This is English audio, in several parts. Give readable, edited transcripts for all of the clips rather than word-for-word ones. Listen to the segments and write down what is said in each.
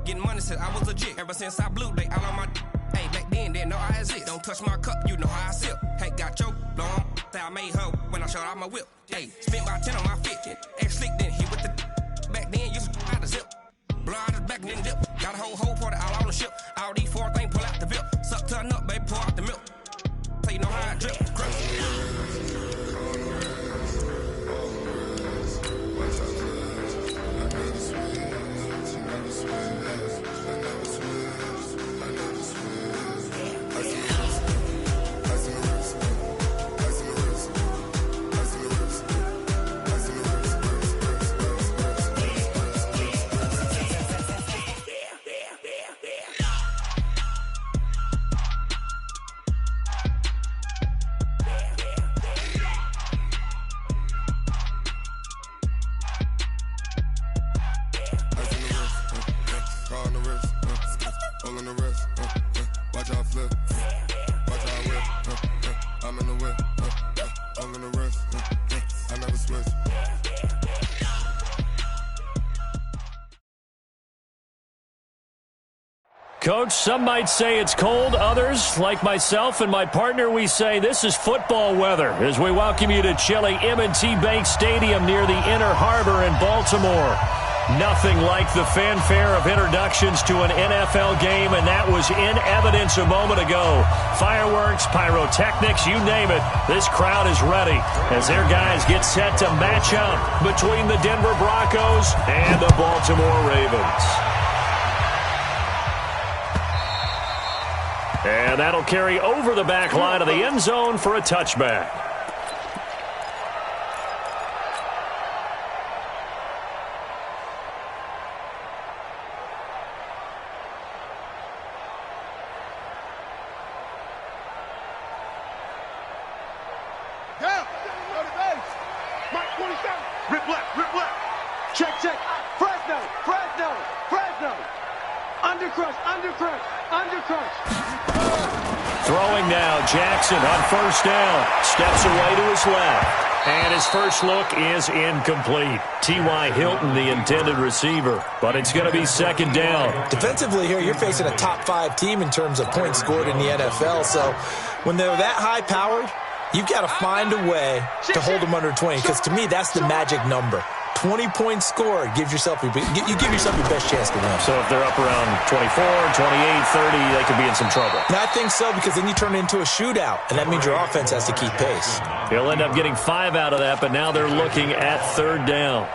Getting money since I was legit. Ever since I blew, they all on my hey, back then, didn't know I exist. Don't touch my cup, you know how I sip. Hey, got choked, blow on. I made her when I showed out my whip. Hey, spent about 10 on my fit. Ex-slick, then hit with the back then, used to out the zip. Blow out his back, then dip. Got a whole party all on the ship. All these four things, pull out the VIP. Suck to a nut, baby, pour out the milk. So you know how I drip. Coach, some might say it's cold. Others, like myself and my partner, we say this is football weather as we welcome you to chilly M&T Bank Stadium near the Inner Harbor in Baltimore. Nothing like the fanfare of introductions to an NFL game, and that was in evidence a moment ago. Fireworks, pyrotechnics, you name it. This crowd is ready as their guys get set to match up between the Denver Broncos and the Baltimore Ravens. And that'll carry over the back line of the end zone for a touchback. Down. Go to base. Mike 27. Rip left. Check. Fresno. Undercrush. Throwing now, Jackson on first down. Steps away to his left. And his first look is incomplete. T.Y. Hilton, the intended receiver. But it's going to be second down. Defensively here, you're facing a top 5 team in terms of points scored in the NFL. So when they're that high-powered, you've got to find a way to hold them under 20. Because to me, that's the magic number. 20 points scored, you give yourself your best chance to win. So if they're up around 24, 28, 30, they could be in some trouble. And I think so, because then you turn it into a shootout, and that means your offense has to keep pace. He'll end up getting 5 out of that, but now they're looking at third down.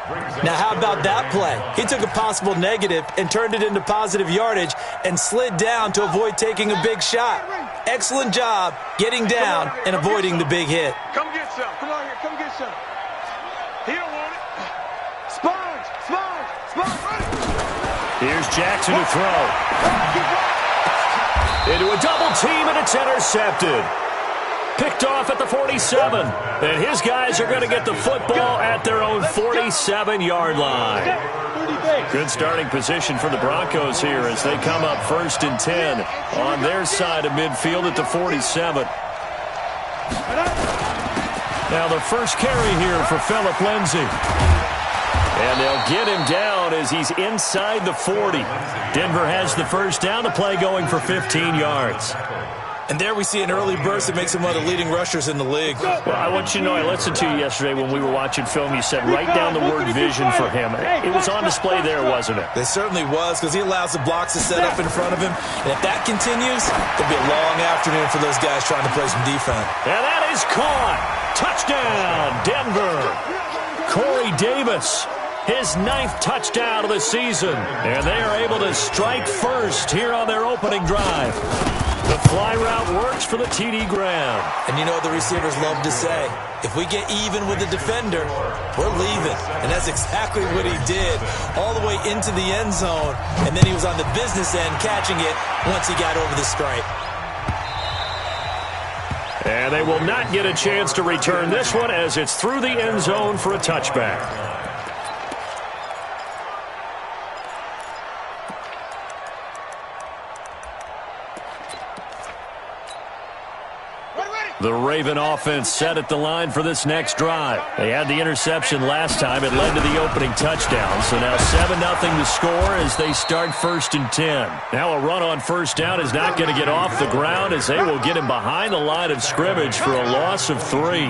Now, how about that play? He took a possible negative and turned it into positive yardage and slid down to avoid taking a big shot. Excellent job getting down and avoiding the big hit. Come get some. Come on here. Come get some. He don't want it. Sponge. Here's Jackson to throw. Into a double team, and it's intercepted. Picked off at the 47. And his guys are going to get the football at their own 47-yard line. Good starting position for the Broncos here as they come up 1st and 10 on their side of midfield at the 47. Now the first carry here for Phillip Lindsay. And they'll get him down as he's inside the 40. Denver has the first down, the play going for 15 yards. And there we see an early burst that makes him one of the leading rushers in the league. Well, I want you to know, I listened to you yesterday when we were watching film. You said write down the word vision for him. It was on display there, wasn't it? It certainly was, because he allows the blocks to set up in front of him. And if that continues, it'll be a long afternoon for those guys trying to play some defense. And that is caught. Touchdown, Denver. Corey Davis, his 9th touchdown of the season. And they are able to strike first here on their opening drive. The fly route works for the TD Graham. And you know what the receivers love to say? If we get even with the defender, we're leaving. And that's exactly what he did, all the way into the end zone. And then he was on the business end catching it once he got over the stripe. And they will not get a chance to return this one as it's through the end zone for a touchback. Ready. The Raven offense set at the line for this next drive. They had the interception last time. It led to the opening touchdown. So now 7-0 to score as they start 1st and 10. Now a run on 1st down is not going to get off the ground as they will get him behind the line of scrimmage for a loss of 3.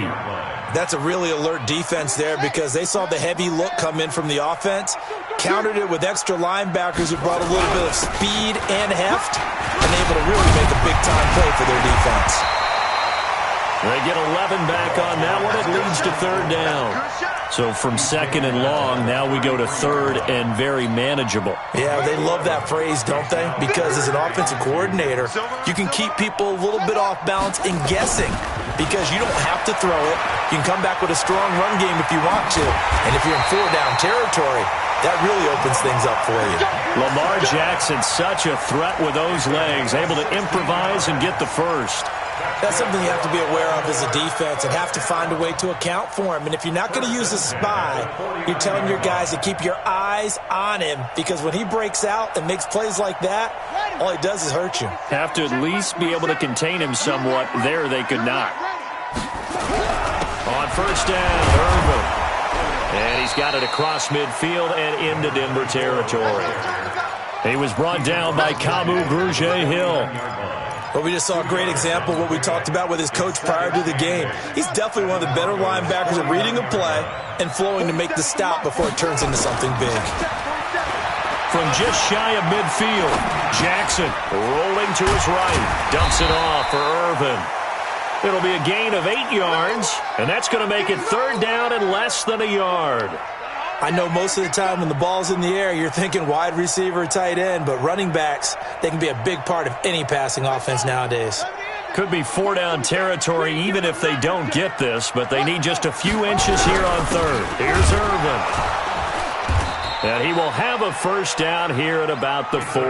That's a really alert defense there because they saw the heavy look come in from the offense, countered it with extra linebackers who brought a little bit of speed and heft, and able to really make a big-time play for their defense. They get 11 back on that one. It leads to 3rd down. So from 2nd and long, now we go to 3rd and very manageable. Yeah, they love that phrase, don't they? Because as an offensive coordinator, you can keep people a little bit off balance and guessing because you don't have to throw it. You can come back with a strong run game if you want to. And if you're in 4-down territory, that really opens things up for you. Lamar Jackson, such a threat with those legs, able to improvise and get the first. That's something you have to be aware of as a defense and have to find a way to account for him. And if you're not going to use a spy, you're telling your guys to keep your eyes on him because when he breaks out and makes plays like that, all he does is hurt you. Have to at least be able to contain him somewhat. There they could not. On 1st down, Irvin. And he's got it across midfield and into Denver territory. He was brought down by Kamu Grugier-Hill. Well, we just saw a great example of what we talked about with his coach prior to the game. He's definitely one of the better linebackers at reading a play and flowing to make the stop before it turns into something big. From just shy of midfield, Jackson rolling to his right, dumps it off for Irvin. It'll be a gain of 8 yards, and that's going to make it 3rd down and less than a yard. I know most of the time when the ball's in the air, you're thinking wide receiver, tight end, but running backs, they can be a big part of any passing offense nowadays. Could be 4-down territory even if they don't get this, but they need just a few inches here on 3rd. Here's Irvin. And he will have a 1st down here at about the 40.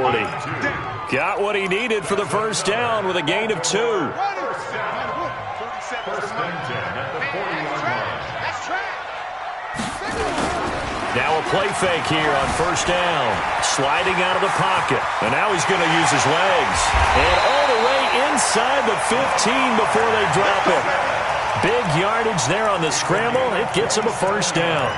Got what he needed for the 1st down with a gain of 2. Now a play fake here on 1st down. Sliding out of the pocket. And now he's going to use his legs. And all the way inside the 15 before they drop it. Big yardage there on the scramble. It gets him a 1st down.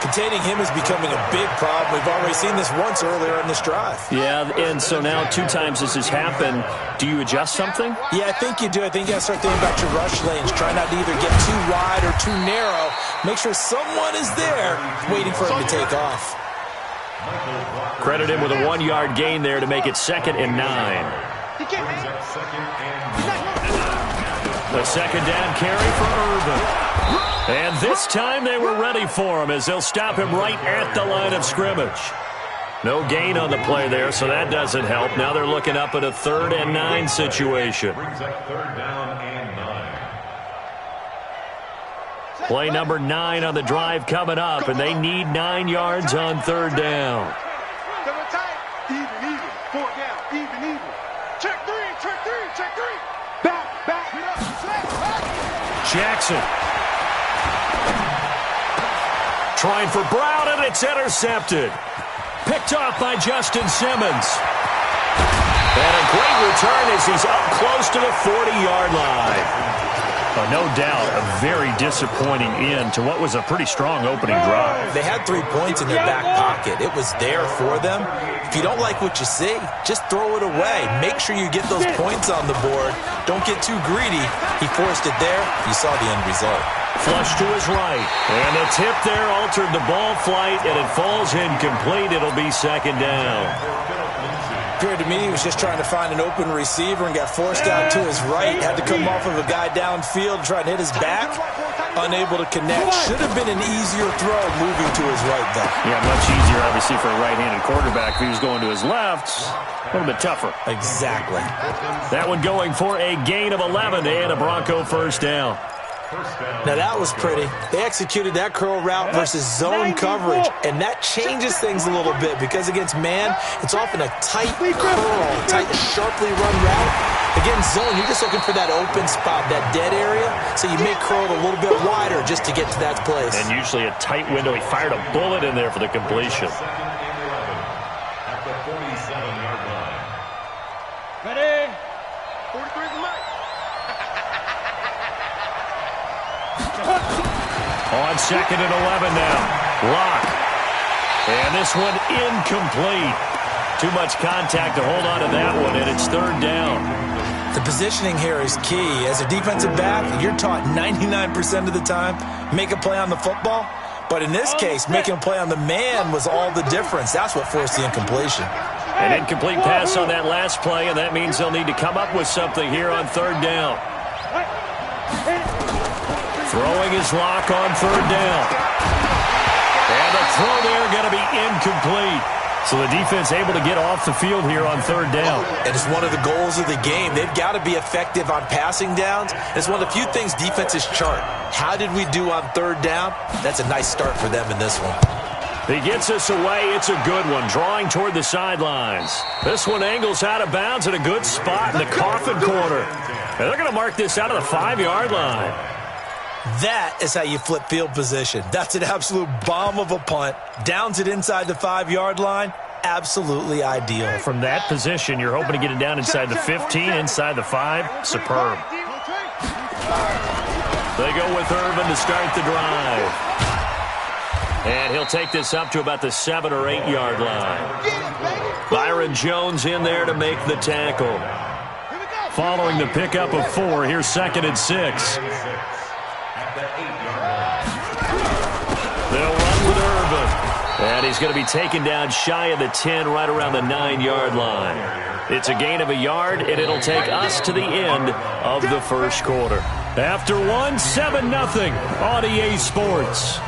Containing him is becoming a big problem. We've already seen this once earlier in this drive. Yeah, and so now 2 times this has happened. Do you adjust something? Yeah, I think you do. I think you got to start thinking about your rush lanes. Try not to either get too wide or too narrow. Make sure someone is there waiting for him to take off. Credit him with a 1-yard gain there to make it 2nd and 9. The 2nd down carry for Irvin. And this time they were ready for him as they'll stop him right at the line of scrimmage. No gain on the play there, so that doesn't help. Now they're looking up at a 3rd and 9 situation. Play number 9 on the drive coming up, and they need 9 yards on 3rd down. Even, 4 down, even. Check 3, check 3. Back. Jackson. Trying for Brown, and it's intercepted. Picked off by Justin Simmons. And a great return as he's up close to the 40-yard line. No doubt a very disappointing end to what was a pretty strong opening drive. They had 3 points in their back pocket. It was there for them. If you don't like what you see, just throw it away. Make sure you get those points on the board. Don't get too greedy. He forced it there. You saw the end result. Flush to his right. And the tip there altered the ball flight, and it falls incomplete. It'll be 2nd down. Appeared to me he was just trying to find an open receiver and got forced out to his right. Had to come off of a guy downfield, try and hit his back. Unable to connect. Should have been an easier throw moving to his right, though. Yeah, much easier, obviously, for a right-handed quarterback. If he was going to his left, a little bit tougher. Exactly. That one going for a gain of 11 and a Bronco 1st down. Now that was pretty. They executed that curl route versus zone coverage, and that changes things a little bit because against man, it's often a tight curl, tight, sharply run route. Against zone, you're just looking for that open spot, that dead area, so you make curl a little bit wider just to get to that place. And usually a tight window. He fired a bullet in there for the completion. At the 47-yard line. Ready? 43 is the mic. On 2nd and 11 now. Lock. And this one incomplete. Too much contact to hold on to that one, and it's 3rd down. The positioning here is key. As a defensive back, you're taught 99% of the time, make a play on the football. But in this case, making a play on the man was all the difference. That's what forced the incompletion. An incomplete pass on that last play, and that means they'll need to come up with something here on 3rd down. Throwing his Lock on 3rd down. And the throw there going to be incomplete. So the defense able to get off the field here on 3rd down. And it's one of the goals of the game. They've got to be effective on passing downs. It's one of the few things defenses chart. How did we do on 3rd down? That's a nice start for them in this one. He gets us away. It's a good one, drawing toward the sidelines. This one angles out of bounds at a good spot in the coffin corner. And they're going to mark this out of the 5-yard line. That is how you flip field position. That's an absolute bomb of a punt. Downs it inside the 5-yard line. Absolutely ideal. From that position, you're hoping to get it down inside the 15, inside the 5. Superb. They go with Irvin to start the drive. And he'll take this up to about the 7- or 8-yard line. Byron Jones in there to make the tackle. Following the pickup of 4, here's 2nd and 6. They'll run with Irvin. And he's going to be taken down shy of the 10, right around the 9-yard line. It's a gain of a yard, and it'll take us to the end of the first quarter. After 1, 7-0 on EA Sports.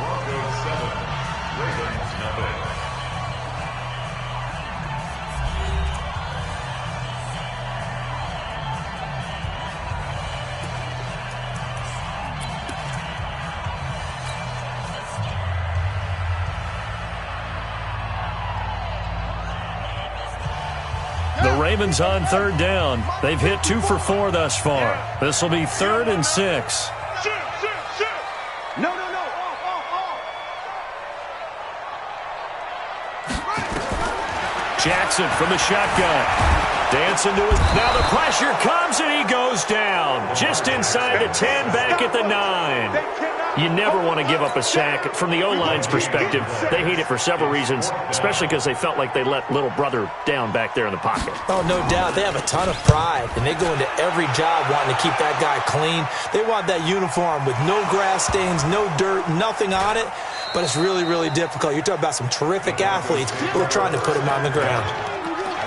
The Ravens on 3rd down. They've hit 2 for 4 thus far. This will be 3rd and 6. No. Jackson from the shotgun. Dancing to it. Now the pressure comes and he goes down. Just inside the 10, back at the 9. You never want to give up a sack. From the O-line's perspective, they hate it for several reasons, especially because they felt like they let little brother down back there in the pocket. Oh, no doubt. They have a ton of pride, and they go into every job wanting to keep that guy clean. They want that uniform with no grass stains, no dirt, nothing on it, but it's really, really difficult. You're talking about some terrific athletes who are trying to put him on the ground.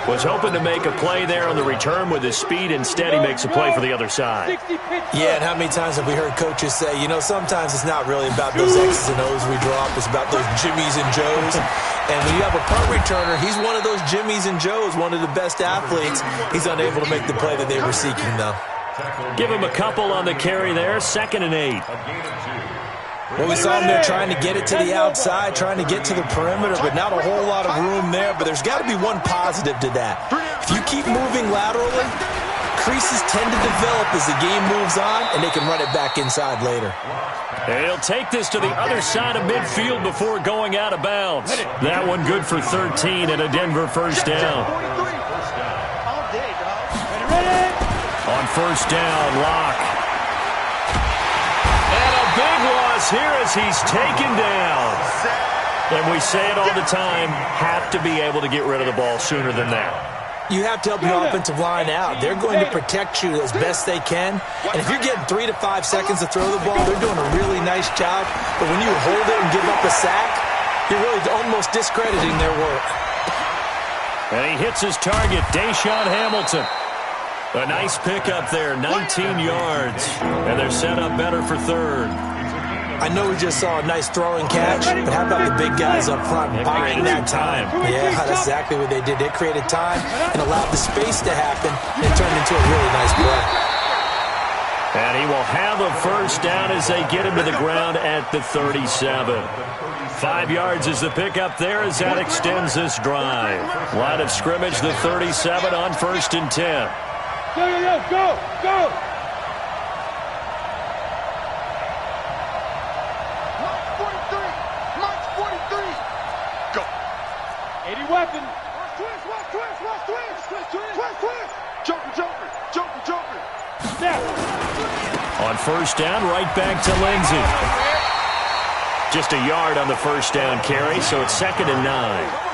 Was hoping to make a play there on the return with his speed. Instead, he makes a play for the other side. Yeah, and how many times have we heard coaches say, you know, sometimes it's not really about those X's and O's we drop. It's about those Jimmies and Joes. And when you have a punt returner, he's one of those Jimmies and Joes, one of the best athletes. He's unable to make the play that they were seeking, though. Give him a couple on the carry there. 2nd and 8. Well, we saw him there trying to get it to the outside, trying to get to the perimeter, but not a whole lot of room there. But there's got to be one positive to that. If you keep moving laterally, creases tend to develop as the game moves on, and they can run it back inside later. And he'll take this to the other side of midfield before going out of bounds. That one good for 13 and a Denver first down. On first down, Lock. And a big loss here as he's taken down. And we say it all the time, have to be able to get rid of the ball sooner than that. You have to help your offensive line out. They're going to protect you as best they can. And if you're getting 3 to 5 seconds to throw the ball, they're doing a really nice job. But when you hold it and give up a sack, you're really almost discrediting their work. And he hits his target, Deshaun Hamilton. A nice pickup there, 19 yards. And they're set up better for third. I know we just saw a nice throwing catch, but how about the big guys up front buying that time? Yeah, that's exactly what they did. They created time and allowed the space to happen, and it turned into a really nice play. And he will have a first down as they get him to the ground at the 37. 5 yards is the pickup there as that extends this drive. Line of scrimmage, the 37 on 1st and 10. Go! Weapon. Twist. Jumper. Snap. On first down, right back to Lindsey. Just a yard on the first down carry, so it's 2nd and 9.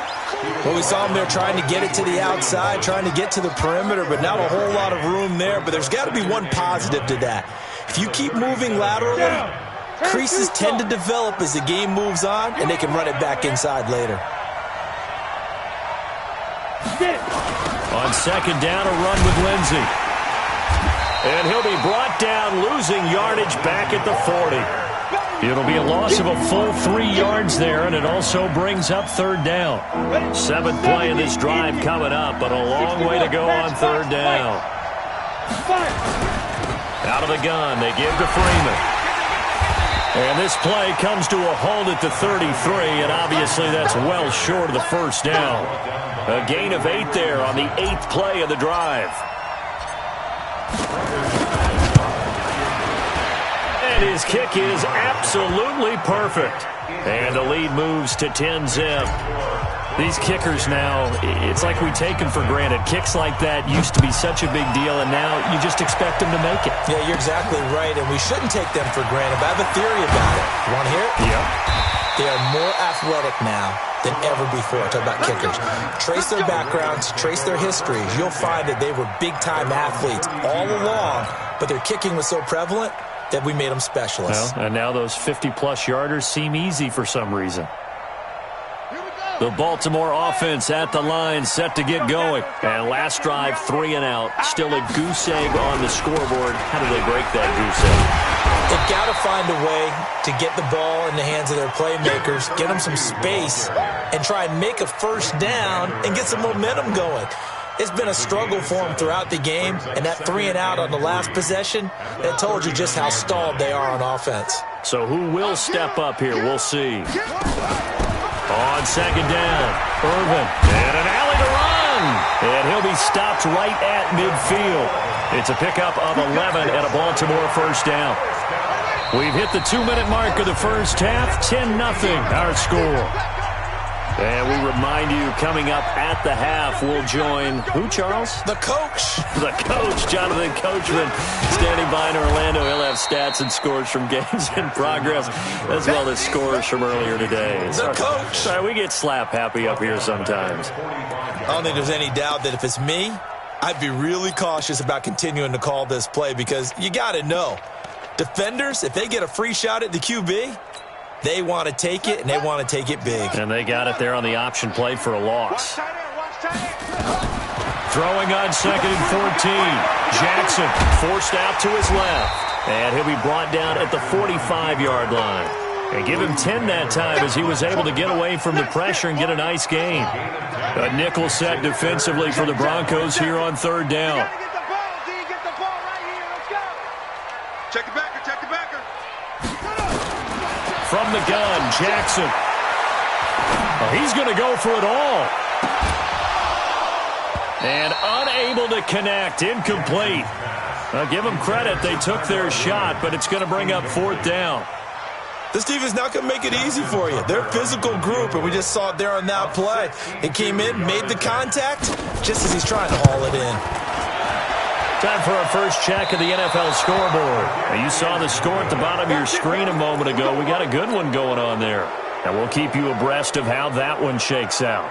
Well, we saw him there trying to get it to the outside, trying to get to the perimeter, but not a whole lot of room there. But there's got to be one positive to that. If you keep moving laterally, creases tend to develop as the game moves on, and they can run it back inside later. On 2nd down, a run with Lindsey. And he'll be brought down, losing yardage back at the 40. It'll be a loss of a full 3 yards there, and it also brings up 3rd down. 7th play of this drive coming up, but a long way to go on 3rd down. Out of the gun, they give to Freeman. And this play comes to a halt at the 33, and obviously that's well short of the first down. A gain of 8 there on the 8th play of the drive. And his kick is absolutely perfect. And the lead moves to 10-zip. These kickers now, it's like we take them for granted. Kicks like that used to be such a big deal, and now you just expect them to make it. Yeah, you're exactly right, and we shouldn't take them for granted. But I have a theory about it. You want to hear it? Yeah. They are more athletic now than ever before. Talk about kickers. Trace their backgrounds, trace their histories. You'll find that they were big-time athletes all along, but their kicking was so prevalent that we made them specialists. Well, and now those 50-plus yarders seem easy for some reason. The Baltimore offense at the line, set to get going. And last drive, 3 and out. Still a goose egg on the scoreboard. How do they break that goose egg? They've got to find a way to get the ball in the hands of their playmakers, get them some space, and try and make a first down and get some momentum going. It's been a struggle for them throughout the game, and that 3 and out on the last possession, that told you just how stalled they are on offense. So who will step up here? We'll see. On 2nd down, Irvin, and an alley to run. And he'll be stopped right at midfield. It's a pickup of 11 and a Baltimore first down. We've hit the 2-minute mark of the first half, 10-0 our score. And we remind you, coming up at the half, we'll join, who, Charles? The coach. The coach, Jonathan Coachman, standing by in Orlando. He'll have stats and scores from games in progress, as well as scores from earlier today. The coach. Sorry, we get slap happy up here sometimes. I don't think there's any doubt that if it's me, I'd be really cautious about continuing to call this play because you got to know, defenders, if they get a free shot at the QB, they want to take it, and they want to take it big. And they got it there on the option play for a loss. Throwing on 2nd and 14. Jackson forced out to his left. And he'll be brought down at the 45-yard line. And give him 10 that time as he was able to get away from the pressure and get a nice gain. A nickel set defensively for the Broncos here on 3rd down. Check the backer, check the backer. From the gun, Jackson. Oh, he's going to go for it all. And unable to connect, incomplete. I'll give them credit, they took their shot, but it's going to bring up 4th down. This team is not going to make it easy for you. They're a physical group, and we just saw it there on that play. It came in, made the contact, just as he's trying to haul it in. Time for our first check of the NFL scoreboard. Now, you saw the score at the bottom of your screen a moment ago. We got a good one going on there. And we'll keep you abreast of how that one shakes out.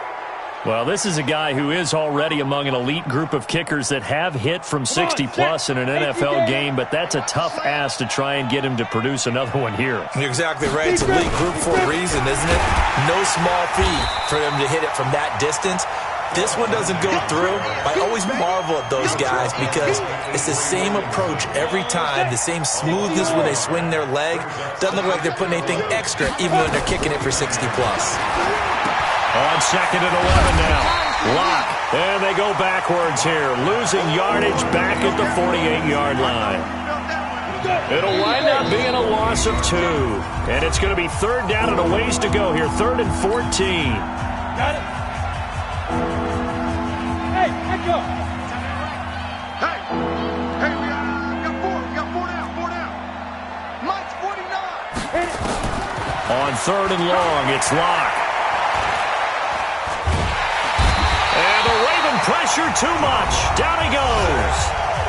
Well, this is a guy who is already among an elite group of kickers that have hit from 60-plus in an NFL game, but that's a tough ask to try and get him to produce another one here. You're exactly right. It's an elite group for a reason, isn't it? No small feat for them to hit it from that distance. This one doesn't go through. I always marvel at those guys because it's the same approach every time, the same smoothness when they swing their leg. Doesn't look like they're putting anything extra even when they're kicking it for 60-plus. On 2nd and 11 now. Lock. And they go backwards here. Losing yardage back at the 48-yard line. It'll wind up being a loss of 2. And it's going to be 3rd down and a ways to go here. 3rd and 14. Got it. Hey, let's go. Hey, we got 4. We got 4 down. Mike's 49. On 3rd and long, it's Lock. And the Raven pressure too much. Down he goes.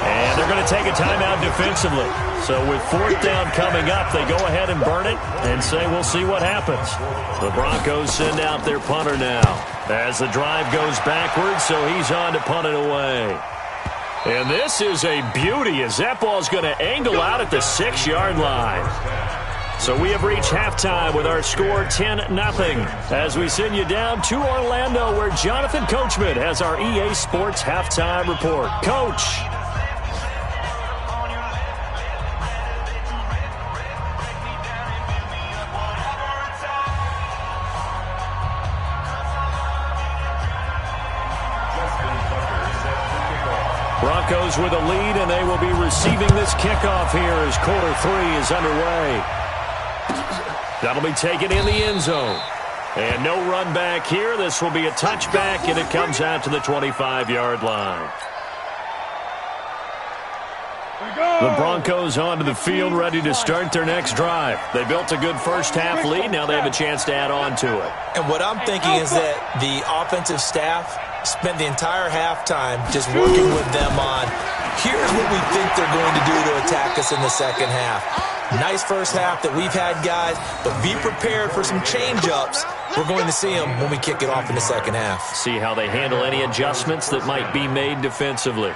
And they're going to take a timeout defensively. So with 4th down coming up, they go ahead and burn it and say we'll see what happens. The Broncos send out their punter now as the drive goes backwards, so he's on to punt it away. And this is a beauty as that ball's going to angle out at the 6-yard line. So we have reached halftime with our score 10-0 as we send you down to Orlando where Jonathan Coachman has our EA Sports halftime report. Coach. Broncos with a lead, and they will be receiving this kickoff here as quarter 3 is underway. That'll be taken in the end zone. And no run back here. This will be a touchback, and it comes out to the 25-yard line. The Broncos onto the field, ready to start their next drive. They built a good first-half lead. Now they have a chance to add on to it. And what I'm thinking is that the offensive staff spent the entire halftime just working with them on, here's what we think they're going to do to attack us in the second half. Nice first half that we've had, guys, but be prepared for some change-ups. We're going to see them when we kick it off in the second half. See how they handle any adjustments that might be made defensively.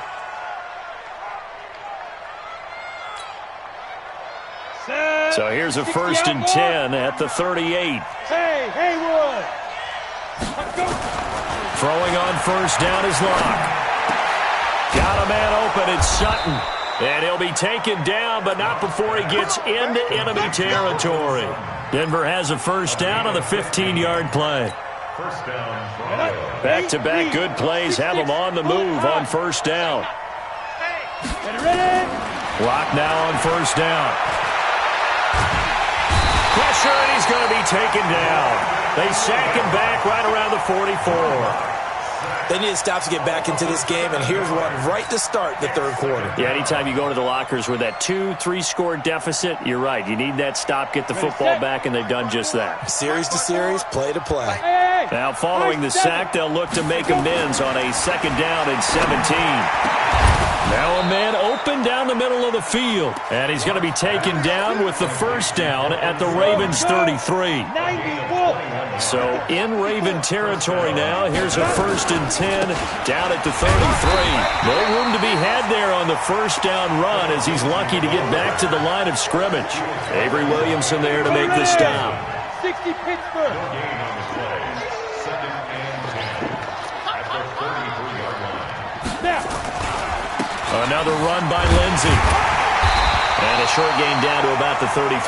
So here's a 1st and 10 at the 38. Hey, Haywood! Throwing on 1st down is Locke. Got a man open, it's Sutton. And he'll be taken down, but not before he gets into enemy territory. Denver has a 1st down on the 15-yard play. Back-to-back good plays have them on the move on 1st down. Locke now on 1st down. Pressure, and he's going to be taken down. They sack him back right around the 44. They need to stop to get back into this game, and here's one right to start the third quarter. Yeah, anytime you go to the lockers with that 2-3 score deficit, you're right. You need that stop, get the football back, and they've done just that. Series to series, play to play. Now following the sack, they'll look to make amends on a 2nd down and 17. Now a man open down the middle of the field. And he's going to be taken down with the 1st down at the Ravens 33. So in Raven territory now, here's a 1st and 10 down at the 33. No room to be had there on the 1st down run as he's lucky to get back to the line of scrimmage. Avery Williamson there to make the stop. 60 Pittsburgh. Another run by Lindsey. And a short gain down to about the 33.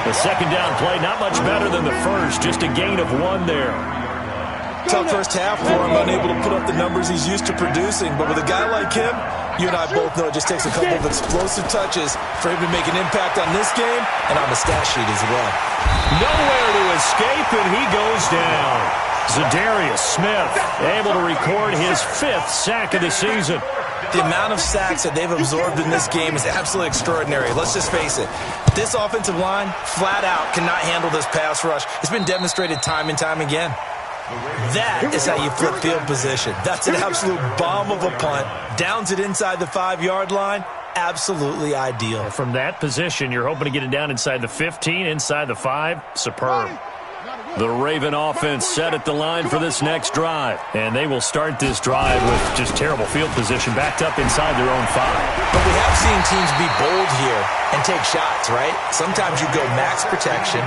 The 2nd down play, not much better than the 1st, just a gain of 1 there. Tough first half for him, unable to put up the numbers he's used to producing. But with a guy like him, you and I both know it just takes a couple of explosive touches for him to make an impact on this game and on the stat sheet as well. Nowhere to escape, and he goes down. Zadarius Smith able to record his 5th sack of the season. The amount of sacks that they've absorbed in this game is absolutely extraordinary. Let's just face it. This offensive line, flat out, cannot handle this pass rush. It's been demonstrated time and time again. That is how you flip field position. That's an absolute bomb of a punt. Downs it inside the 5-yard line. Absolutely ideal. From that position, you're hoping to get it down inside the 15, inside the 5. Superb. The Raven offense set at the line for this next drive. And they will start this drive with just terrible field position backed up inside their own 5. But we have seen teams be bold here and take shots, right? Sometimes you go max protection,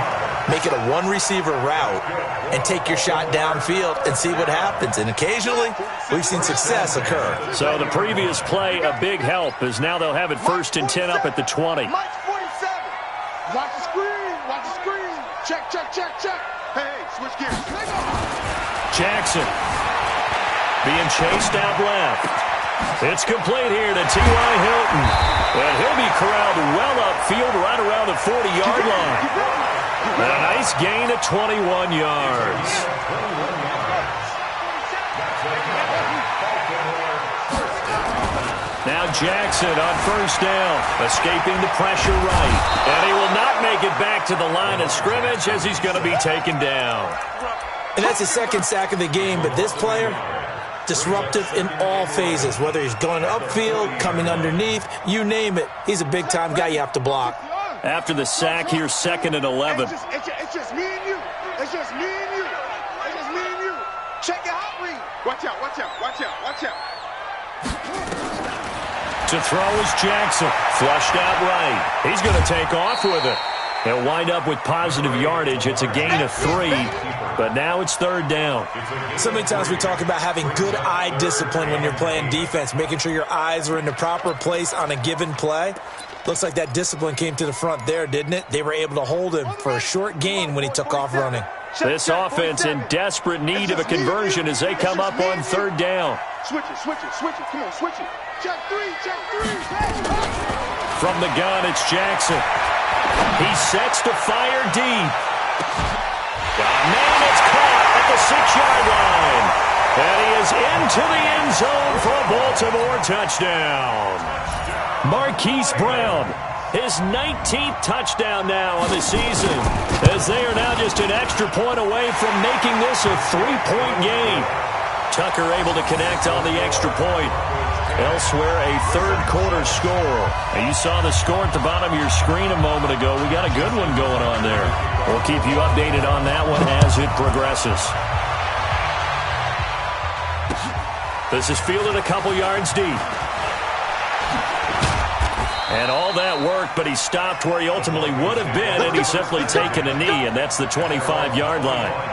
make it a 1-receiver route, and take your shot downfield and see what happens. And occasionally, we've seen success occur. So the previous play, a big help, as now they'll have it 1st and 10 up at the 20. Mike 47. Watch the screen. Watch the screen. Check, check, check, check. Hey, switch gears. Jackson being chased out left. It's complete here to T.Y. Hilton. And he'll be corralled well upfield right around the 40-yard line. And a nice gain of 21 yards. Now Jackson on 1st down, escaping the pressure right. And he will not make it back to the line of scrimmage as he's going to be taken down. And that's his 2nd sack of the game, but this player, disruptive in all phases, whether he's going upfield, coming underneath, you name it. He's a big-time guy you have to block. After the sack, here's 2nd and 11. It's just me and you. It's just me and you. It's just me and you. Check your hot read. Watch out, watch out, watch out, watch out. To throw is Jackson. Flushed out right. He's going to take off with it. He'll wind up with positive yardage. It's a gain of 3, but now it's 3rd down. So many times we talk about having good eye discipline when you're playing defense, making sure your eyes are in the proper place on a given play. Looks like that discipline came to the front there, didn't it? They were able to hold him for a short gain when he took off running. This offense in desperate need of a conversion as they come up on 3rd down. Switch it, switch it, switch it. Come on, switch it. Check 3, check 3. From the gun, it's Jackson. He sets to fire deep. Man, it's caught at the 6-yard line. And he is into the end zone for a Baltimore touchdown. Marquise Brown, his 19th touchdown now on the season, as they are now just an extra point away from making this a 3-point game. Tucker able to connect on the extra point. Elsewhere, a 3rd quarter score. Now, you saw the score at the bottom of your screen a moment ago. We got a good one going on there. We'll keep you updated on that one as it progresses. This is fielded a couple yards deep. And all that work, but he stopped where he ultimately would have been, and he's simply taken a knee, and that's the 25-yard line.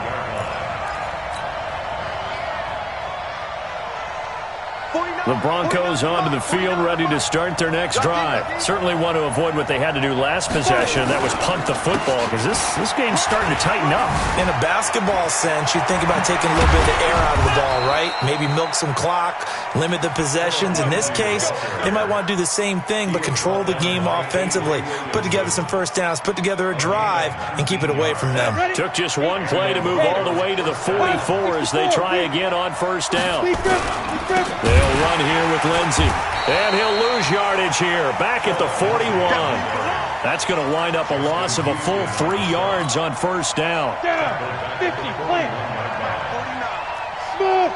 The Broncos onto the field, ready to start their next drive. Certainly want to avoid what they had to do last possession. That was punt the football, because this game's starting to tighten up. In a basketball sense, you think about taking a little bit of the air out of the ball, right? Maybe milk some clock, limit the possessions. In this case, they might want to do the same thing, but control the game offensively. Put together some first downs, put together a drive, and keep it away from them. Took just one play to move all the way to the 44 as they try again on first down. They'll run here with Lindsey. And he'll lose yardage here. Back at the 41. That's going to wind up a loss of a full 3 yards on first down. 50, plant. 49. Smooth.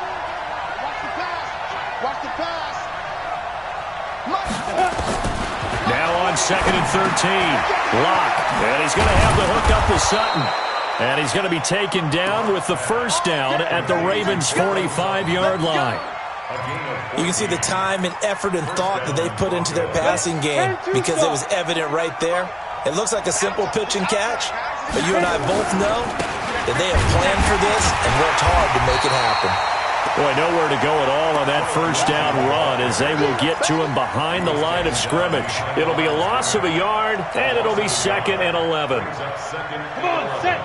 Watch the pass. Now on 2nd and 13. Lock. And he's going to have the hook up to Sutton. And he's going to be taken down with the first down at the Ravens' 45-yard line. You can see the time and effort and thought that they put into their passing game because it was evident right there. It looks like a simple pitch and catch, but you and I both know that they have planned for this and worked hard to make it happen. Boy, nowhere to go at all on that first down run as they will get to him behind the line of scrimmage. It'll be a loss of a yard, and it'll be 2nd and 11. Come on, set.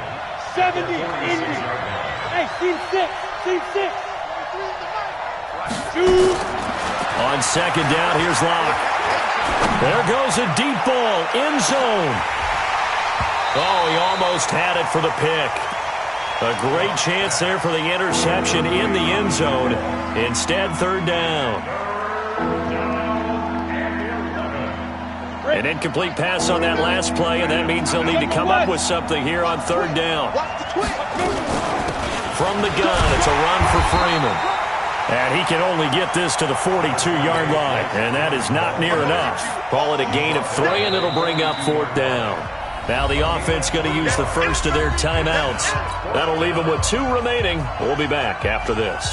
70, Indy. Hey, scene 6. On 2nd down, here's Locke. There goes a deep ball, end zone. Oh, he almost had it for the pick. A great chance there for the interception in the end zone. Instead, 3rd down. An incomplete pass on that last play, and that means they'll need to come up with something here on 3rd down. From the gun, it's a run for Freeman. And he can only get this to the 42-yard line, and that is not near enough. Call it a gain of 3, and it'll bring up 4th down. Now the offense going to use the first of their timeouts. That'll leave them with 2 remaining. We'll be back after this.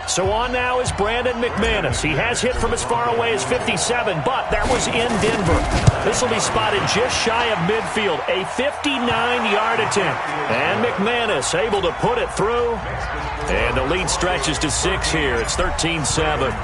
So on now is Brandon McManus. He has hit from as far away as 57, but that was in Denver. This will be spotted just shy of midfield, a 59-yard attempt. And McManus able to put it through. And the lead stretches to 6 here. It's 13-7.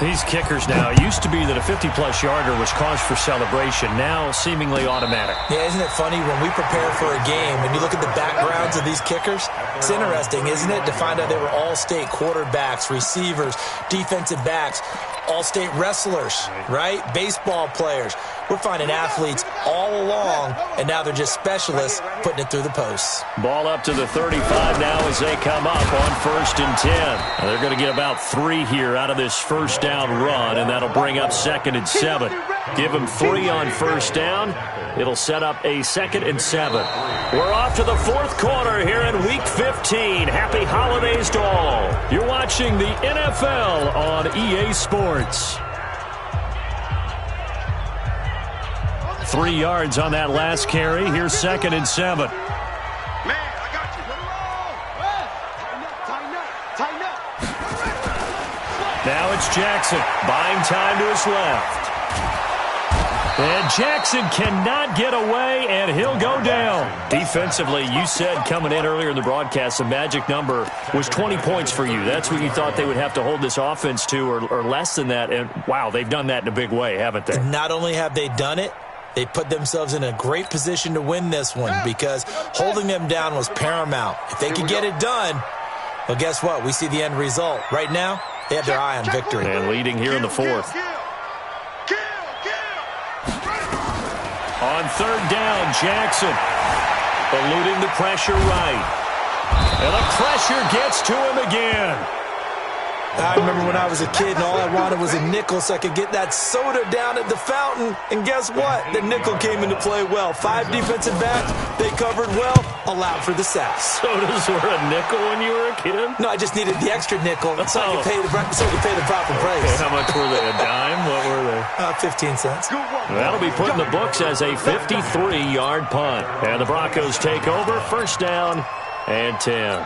These kickers now, it used to be that a 50-plus yarder was cause for celebration. Now seemingly automatic. Yeah, isn't it funny when we prepare for a game and you look at the backgrounds of these kickers? It's interesting, isn't it, to find out they were all-state quarterbacks, receivers, defensive backs, all-state wrestlers, right? Baseball players. We're finding athletes all along, and now they're just specialists putting it through the posts. Ball up to the 35 now as they come up on 1st and 10. Now they're going to get about 3 here out of this first down run, and that'll bring up 2nd and 7. Give them 3 on first down. It'll set up a 2nd and 7. We're off to the 4th quarter here in Week 15. Happy holidays to all. You're watching the NFL on EA Sports. 3 yards on that last carry. Here's 2nd and 7. Man, I got you. Tighten up. Now it's Jackson. Buying time to his left. And Jackson cannot get away, and he'll go down. Defensively, you said coming in earlier in the broadcast, the magic number was 20 points for you. That's what you thought they would have to hold this offense to, or less than that. And, wow, they've done that in a big way, haven't they? Not only have they done it, they put themselves in a great position to win this one because holding them down was paramount. If they could get it done, well, guess what? We see the end result. Right now, they have their eye on victory. And leading here in the 4th. On 3rd down, Jackson eluding the pressure right. And the pressure gets to him again. I remember when I was a kid and all I wanted was a nickel so I could get that soda down at the fountain. And guess what? The nickel came into play well. 5 defensive backs, they covered well, allowed for the sack. Sodas were a nickel when you were a kid? No, I just needed the extra nickel so I could pay the proper price. Okay, how much were they? A dime? What were they? 15 cents. That'll be put in the books as a 53-yard punt. And the Broncos take over. 1st down and 10.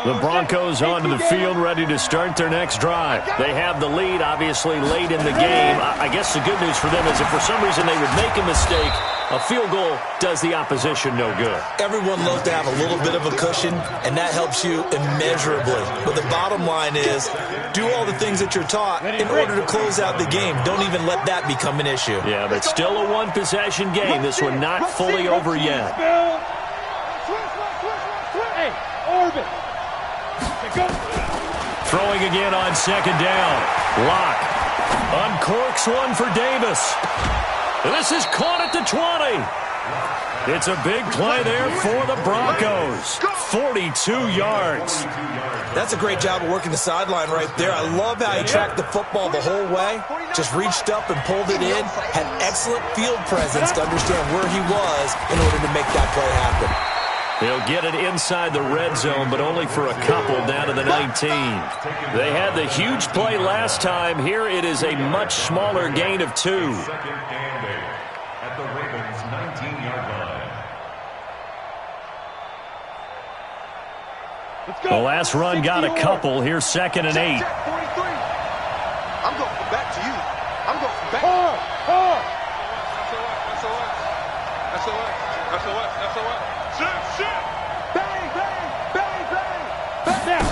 The Broncos onto the field, ready to start their next drive. They have the lead, obviously, late in the game. I guess the good news for them is if for some reason they would make a mistake, a field goal does the opposition no good. Everyone loves to have a little bit of a cushion, and that helps you immeasurably. But the bottom line is, do all the things that you're taught in order to close out the game. Don't even let that become an issue. Yeah, but still a one-possession game. This one not fully over yet. Hey, Orbit. Throwing again on 2nd down. Lock uncorks one for Davis. This is caught at the 20. It's a big play there for the Broncos. 42 yards. That's a great job of working the sideline right there. I love how he tracked the football the whole way. Just reached up and pulled it in. Had excellent field presence to understand where he was in order to make that play happen. They'll get it inside the red zone, but only for a couple down to the 19. They had the huge play last time. Here it is a much smaller gain of 2. At the Ravens' 19-yard line. The last run got a couple. Here's 2nd and 8. I'm going back to you. I'm going back. SOS. Sit. Bang. Now.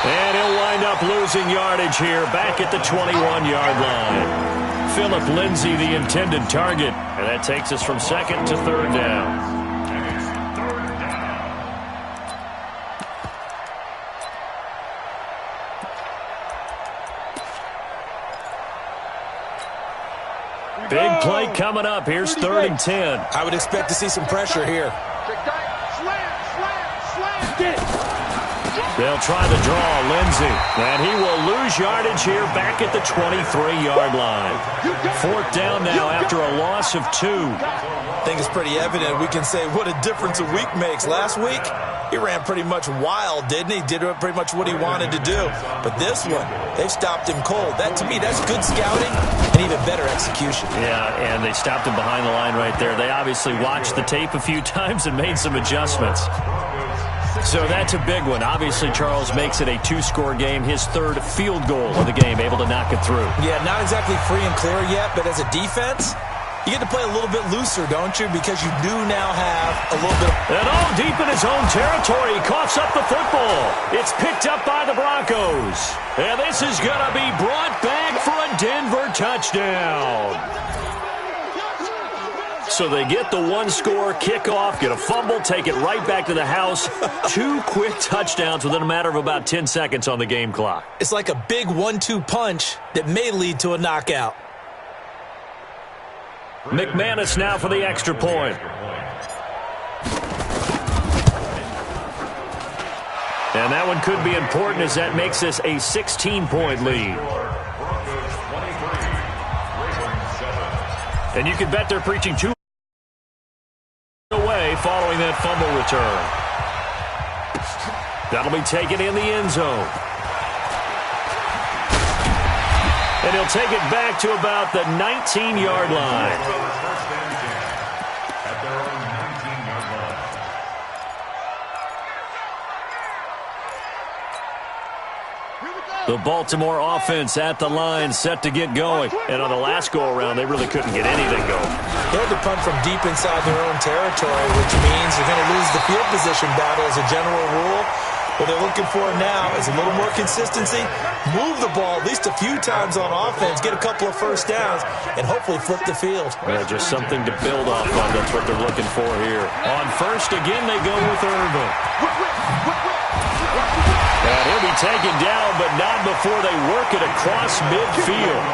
And he'll wind up losing yardage here, back at the 21-yard line. Philip Lindsay, the intended target. And that takes us from 2nd to 3rd down. Big play coming up. Here's 3rd and 10. I would expect to see some pressure here. Slam. They'll try to draw Lindsay. And he will lose yardage here back at the 23-yard line. 4th down now after a loss of 2. I think it's pretty evident. We can say what a difference a week makes. Last week, he ran pretty much wild, didn't he? Did pretty much what he wanted to do. But this one, they've stopped him cold. That, to me, that's good scouting and even better execution. Yeah, and they stopped him behind the line right there. They obviously watched the tape a few times and made some adjustments. So that's a big one. Obviously, Charles makes it a 2-score game. His 3rd field goal of the game, able to knock it through. Yeah, not exactly free and clear yet, but as a defense, you get to play a little bit looser, don't you? Because you do now have a little bit of... And all deep in his own territory, he coughs up the football. It's picked up by the Broncos. And this is going to be brought back for a Denver touchdown. So they get the one-score kickoff, get a fumble, take it right back to the house. 2 quick touchdowns within a matter of about 10 seconds on the game clock. It's like a big 1-2 punch that may lead to a knockout. McManus now for the extra point. And that one could be important as that makes this a 16-point lead. And you can bet they're preaching 2 away following that fumble return. That'll be taken in the end zone. And he'll take it back to about the 19-yard line. The Baltimore offense at the line, set to get going. And on the last go-around, they really couldn't get anything going. They had to punt from deep inside their own territory, which means they're going to lose the field position battle as a general rule. What they're looking for now is a little more consistency, move the ball at least a few times on offense, get a couple of first downs, and hopefully flip the field. Yeah, just something to build off of. That's what they're looking for here. On first, again, they go with Irvin. And he'll be taken down, but not before they work it across midfield.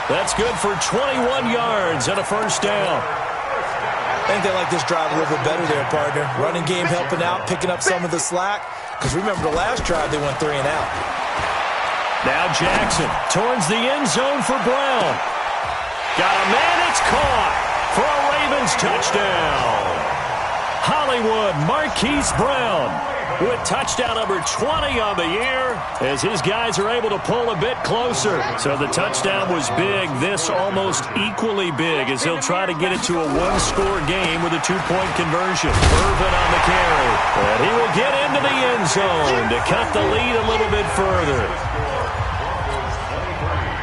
That's good for 21 yards and a first down. I think they like this drive a little bit better there, partner. Running game helping out, picking up some of the slack. Because remember the last drive, they went 3 and out. Now Jackson towards the end zone for Brown. Got a man, it's caught for a Ravens touchdown. Hollywood Marquise Brown with touchdown number 20 on the year as his guys are able to pull a bit closer. So the touchdown was big, this almost equally big as he'll try to get it to a one-score game with a 2-point conversion. Irvin on the carry. And he will get into the end zone to cut the lead a little bit further.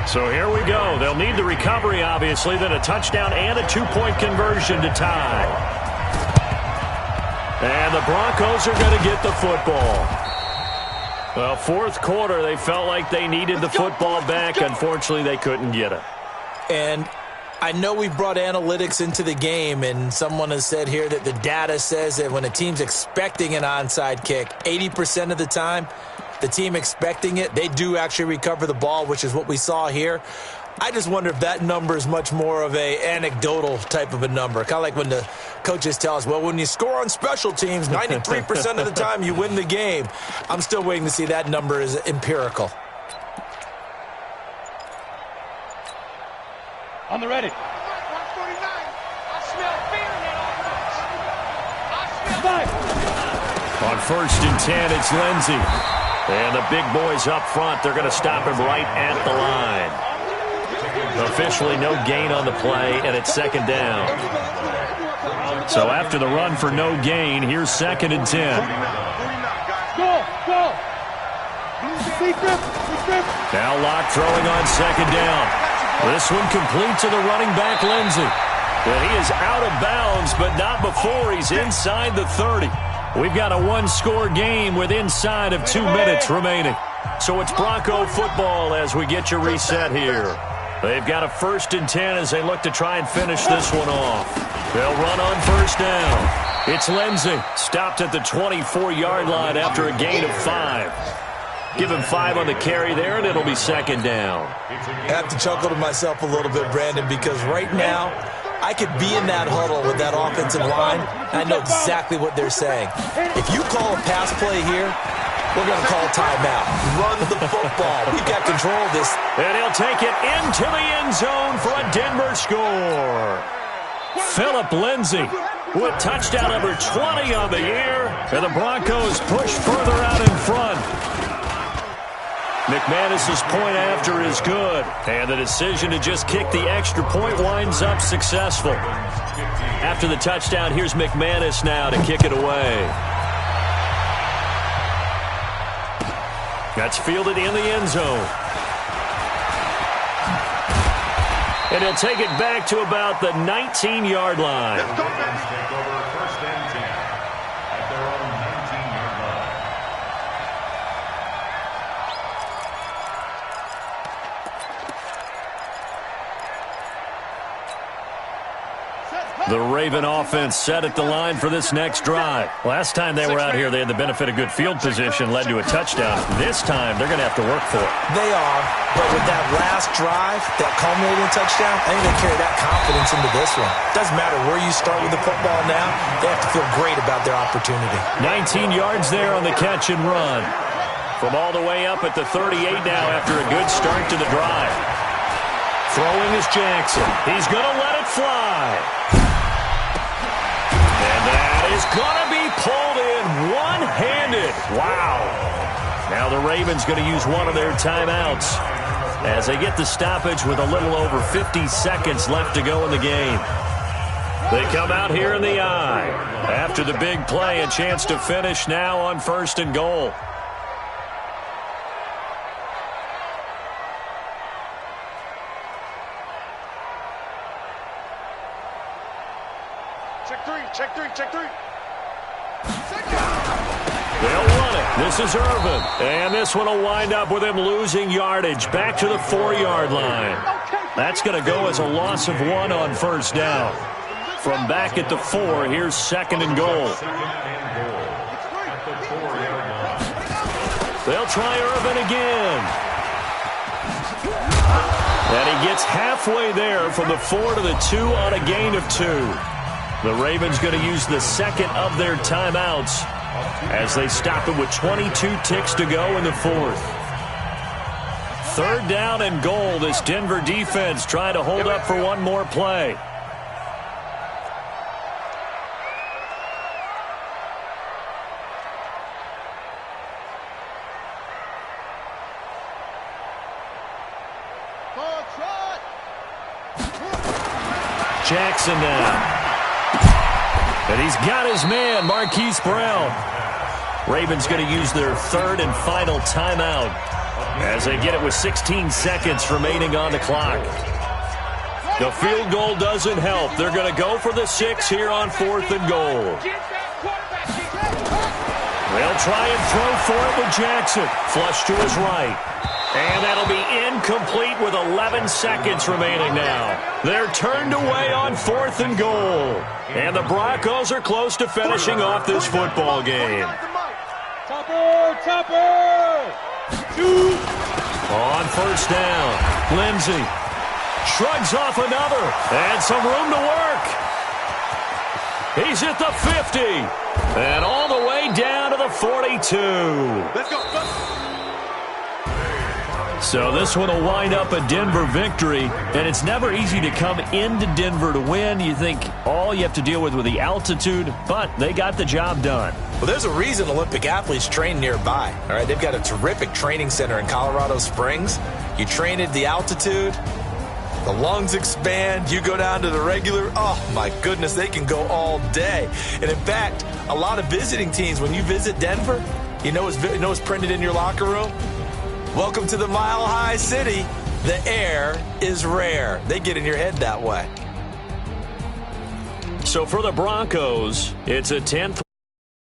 So here we go. They'll need the recovery, obviously, then a touchdown and a 2-point conversion to tie. And the Broncos are going to get the football. Well, fourth quarter, they felt like they needed the football back. Unfortunately, they couldn't get it. And I know we brought analytics into the game, and someone has said here that the data says that when a team's expecting an onside kick, 80% of the time, the team expecting it, they do actually recover the ball, which is what we saw here. I just wonder if that number is much more of a anecdotal type of a number. Kind of like when the coaches tell us, well, when you score on special teams, 93% of the time you win the game. I'm still waiting to see that number is empirical. On the ready. On first and 10, it's Lindsey. And the big boys up front, they're going to stop him right at the line. Officially no gain on the play, and it's second down. So after the run for no gain, here's second and 10. Go! Now Locke throwing on second down. This one complete to the running back, Lindsey. And he is out of bounds, but not before he's inside the 30. We've got a one-score game with inside of 2 minutes remaining. So it's Bronco football as we get your reset here. They've got a first and 10 as they look to try and finish this one off. They'll run on first down. It's Lindsey, stopped at the 24-yard line after a gain of 5. Give him 5 on the carry there, and it'll be second down. I have to chuckle to myself a little bit, Brandon, because right now I could be in that huddle with that offensive line, and I know exactly what they're saying. If you call a pass play here, we're going to call timeout. Run the football. We've got control of this. And he'll take it into the end zone for a Denver score. Phillip Lindsey with touchdown number 20 on the year. And the Broncos push further out in front. McManus's point after is good. And the decision to just kick the extra point winds up successful. After the touchdown, here's McManus now to kick it away. That's fielded in the end zone. And he'll take it back to about the 19-yard line. Take over first and 10 at their own 19-yard line. The Raven offense set at the line for this next drive. Last time they were out here, they had the benefit of good field position, led to a touchdown. This time, they're going to have to work for it. They are, but with that last drive, that culminating touchdown, I think they carry that confidence into this one. Doesn't matter where you start with the football now, they have to feel great about their opportunity. 19 yards there on the catch and run. From all the way up at the 38 now after a good start to the drive. Throwing is Jackson. He's going to let it fly. And that is going to be pulled in one-handed. Wow. Now the Ravens going to use one of their timeouts as they get the stoppage with a little over 50 seconds left to go in the game. They come out here in the eye. After the big play, a chance to finish now on 1st and goal. Check three. They'll run it. This is Irvin. And this one will wind up with him losing yardage back to the 4-yard line. That's going to go as a loss of 1 on 1st down. From back at the 4, here's 2nd and goal. They'll try Irvin again. And he gets halfway there from the 4 to the 2 on a gain of 2. The Ravens going to use the second of their timeouts as they stop it with 22 ticks to go in the 4th. 3rd down and goal. This Denver defense trying to hold up for one more play. Jackson now. And he's got his man, Marquise Brown. Ravens going to use their 3rd and final timeout as they get it with 16 seconds remaining on the clock. The field goal doesn't help. They're going to go for the 6 here on 4th and goal. They'll try and throw for it with Jackson. Flush to his right. And that'll be incomplete with 11 seconds remaining now. They're turned away on 4th and goal. And the Broncos are close to finishing off this football game. Topper! On 1st down, Lindsey shrugs off another. And some room to work. He's at the 50. And all the way down to the 42. Let's go. So this one will wind up a Denver victory, and it's never easy to come into Denver to win. You think all you have to deal with the altitude, but they got the job done. Well, there's a reason Olympic athletes train nearby. All right, they've got a terrific training center in Colorado Springs. You train at the altitude, the lungs expand, you go down to the regular, oh my goodness, they can go all day. And in fact, a lot of visiting teams, when you visit Denver, you know what's printed in your locker room? Welcome to the Mile High City. The air is rare. They get in your head that way. So for the Broncos, it's a 10th.